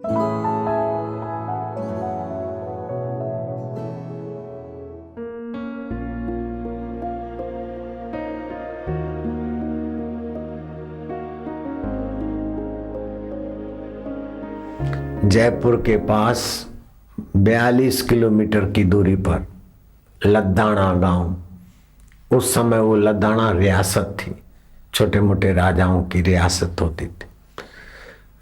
जयपुर के पास 42 किलोमीटर की दूरी पर लद्दाना गांव, उस समय वो लद्दाना रियासत थी, छोटे मोटे राजाओं की रियासत होती थी।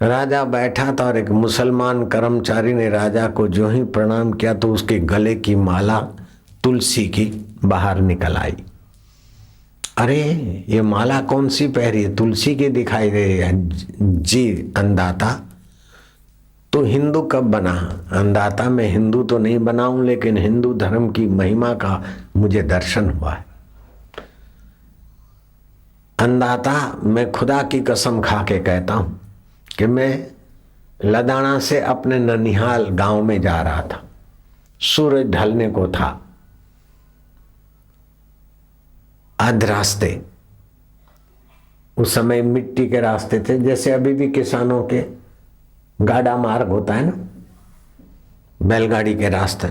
राजा बैठा था और एक मुसलमान कर्मचारी ने राजा को जो ही प्रणाम किया तो उसके गले की माला तुलसी की बाहर निकल आई। अरे ये माला कौन सी पहरी है? तुलसी की दिखाई दे रही है। जी अंधाता, तो हिंदू कब बना? अंधाता मैं हिंदू तो नहीं बना हूं, लेकिन हिंदू धर्म की महिमा का मुझे दर्शन हुआ है। अंधाता, मैं खुदा की कसम खा के कहता हूं कि मैं लदाना से अपने ननिहाल गांव में जा रहा था। सूरज ढलने को था। आध रास्ते, उस समय मिट्टी के रास्ते थे, जैसे अभी भी किसानों के गाड़ा मार्ग होता है ना, बैलगाड़ी के रास्ते।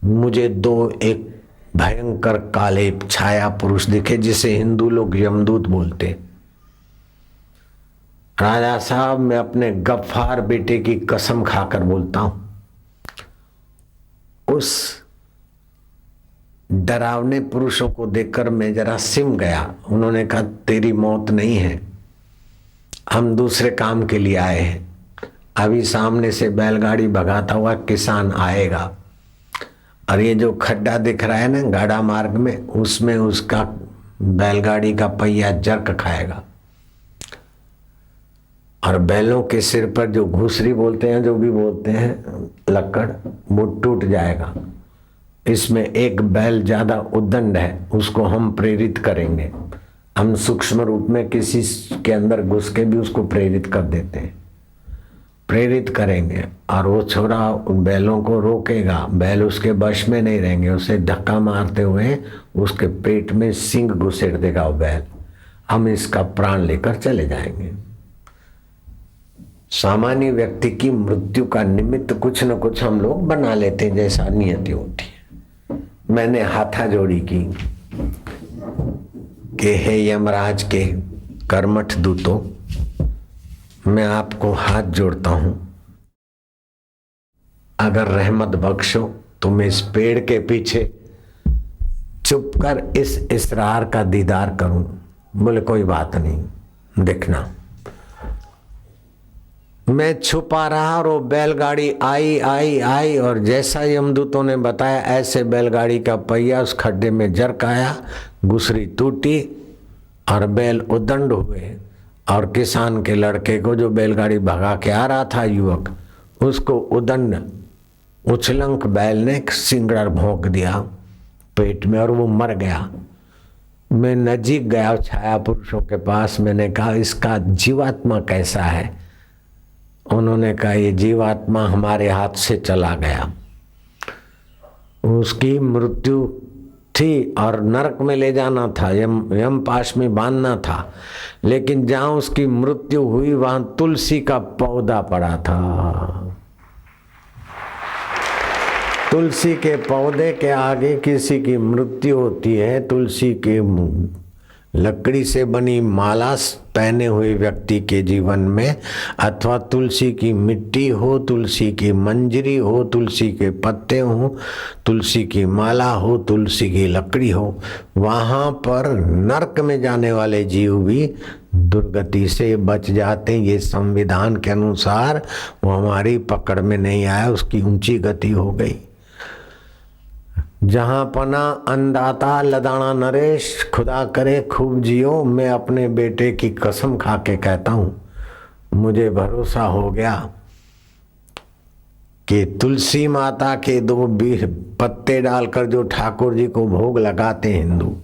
मुझे एक भयंकर काले छाया पुरुष दिखे, जिसे हिंदू लोग यमदूत बोलते। राजा साहब, मैं अपने गफ्फार बेटे की कसम खाकर बोलता हूं, उस डरावने पुरुषों को देखकर मैं जरा सिम गया। उन्होंने कहा तेरी मौत नहीं है, हम दूसरे काम के लिए आए हैं। अभी सामने से बैलगाड़ी भगाता हुआ किसान आएगा और ये जो खड्डा दिख रहा है ना गाड़ा मार्ग में, उसमें उसका बैलगाड़ी का पहिया जर्क खाएगा और बैलों के सिर पर जो घुसरी बोलते हैं, जो भी बोलते हैं, लक्कड़, वो टूट जाएगा। इसमें एक बैल ज्यादा उद्दंड है, उसको हम प्रेरित करेंगे। हम सूक्ष्म रूप में किसी के अंदर घुस के भी उसको प्रेरित कर देते हैं, प्रेरित करेंगे और वो छोरा बैलों को रोकेगा। बैल उसके वश में नहीं रहेंगे, उसे धक्का मारते हुए उसके पेट में सिंग घुसेड़ देगा वो बैल। हम इसका प्राण लेकर चले जाएंगे। सामान्य व्यक्ति की मृत्यु का निमित्त कुछ न कुछ हम लोग बना लेते हैं, जैसा नियति होती है। मैंने हाथा जोड़ी की कि हे यमराज के कर्मठ दूतों, मैं आपको हाथ जोड़ता हूं, अगर रहमत बख्शो तो मैं इस पेड़ के पीछे चुपकर इस इसरार का दीदार करूं। बोले कोई बात नहीं, देखना। मैं छुपा रहा और वो बैलगाड़ी आई आई आई और जैसा यमदूतों ने बताया ऐसे बैलगाड़ी का पहिया उस खड्डे में जर्क आया, घुसरी टूटी और बैल उद्दंड हुए। और किसान के लड़के को, जो बैलगाड़ी भगा के आ रहा था युवक, उसको उदंड उछलंक बैल ने सिंगड़ा भोंक दिया पेट में और वो मर गया। मैं नजीक गया छाया पुरुषों के पास, मैंने कहा इसका जीवात्मा कैसा है? उन्होंने कहा ये जीवात्मा हमारे हाथ से चला गया, उसकी मृत्यु थी और नरक में ले जाना था, यम पाश में बांधना था, लेकिन जहां उसकी मृत्यु हुई वहां तुलसी का पौधा पड़ा था। तुलसी के पौधे के आगे किसी की मृत्यु होती है, तुलसी के लकड़ी से बनी माला पहने हुए व्यक्ति के जीवन में, अथवा तुलसी की मिट्टी हो, तुलसी की मंजरी हो, तुलसी के पत्ते हो, तुलसी की माला हो, तुलसी की लकड़ी हो, वहां पर नरक में जाने वाले जीव भी दुर्गति से बच जाते हैं। ये संविधान के अनुसार वो हमारी पकड़ में नहीं आया, उसकी ऊंची गति हो गई। जहां पना अंधाता लदाना नरेश, खुदा करे खूब जियो। मैं अपने बेटे की कसम खा के कहता हूं, मुझे भरोसा हो गया कि तुलसी माता के 2 पत्ते डालकर जो ठाकुर जी को भोग लगाते हैं हिंदू,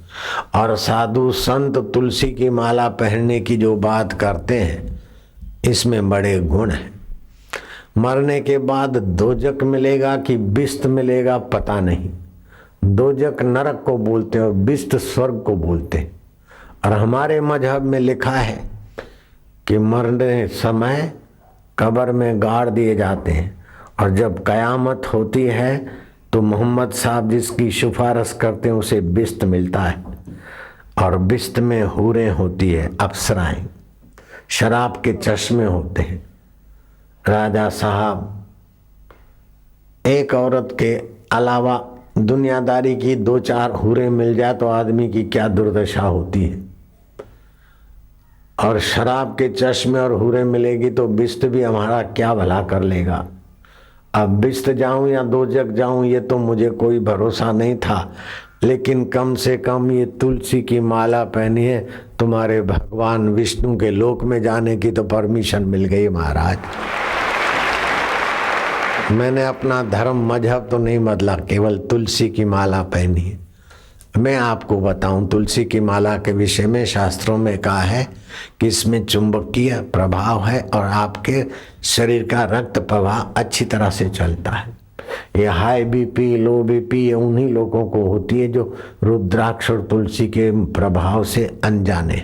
और साधु संत तुलसी की माला पहनने की जो बात करते हैं, इसमें बड़े गुण हैं। मरने के बाद दोजक मिलेगा कि बिस्त मिलेगा पता नहीं। दोजक नरक को बोलते हैं और बिस्त स्वर्ग को बोलते हैं। और हमारे मजहब में लिखा है कि मरने समय कब्र में गाड़ दिए जाते हैं, और जब कयामत होती है तो मोहम्मद साहब जिसकी सिफारिश करते हैं उसे बिस्त मिलता है, और बिस्त में हूरें होती है, अप्सराएं, शराब के चश्मे होते हैं। राजा साहब, एक औरत के अलावा दुनियादारी की 2-4 हूरें मिल जाए तो आदमी की क्या दुर्दशा होती है, और शराब के चश्मे और हूरें मिलेगी तो बिस्त भी हमारा क्या भला कर लेगा। अब बिस्त जाऊं या दोजख जाऊं ये तो मुझे कोई भरोसा नहीं था, लेकिन कम से कम ये तुलसी की माला पहनी है, तुम्हारे भगवान विष्णु के लोक में जाने की तो परमिशन मिल गई महाराज। मैंने अपना धर्म मजहब तो नहीं बदला, केवल तुलसी की माला पहनी है। मैं आपको बताऊं, तुलसी की माला के विषय में शास्त्रों में कहा है कि इसमें चुंबकीय प्रभाव है और आपके शरीर का रक्त प्रवाह अच्छी तरह से चलता है। ये हाई बीपी, लो बीपी, ये उन्हीं लोगों को होती है जो रुद्राक्ष और तुलसी के प्रभाव से अनजाने।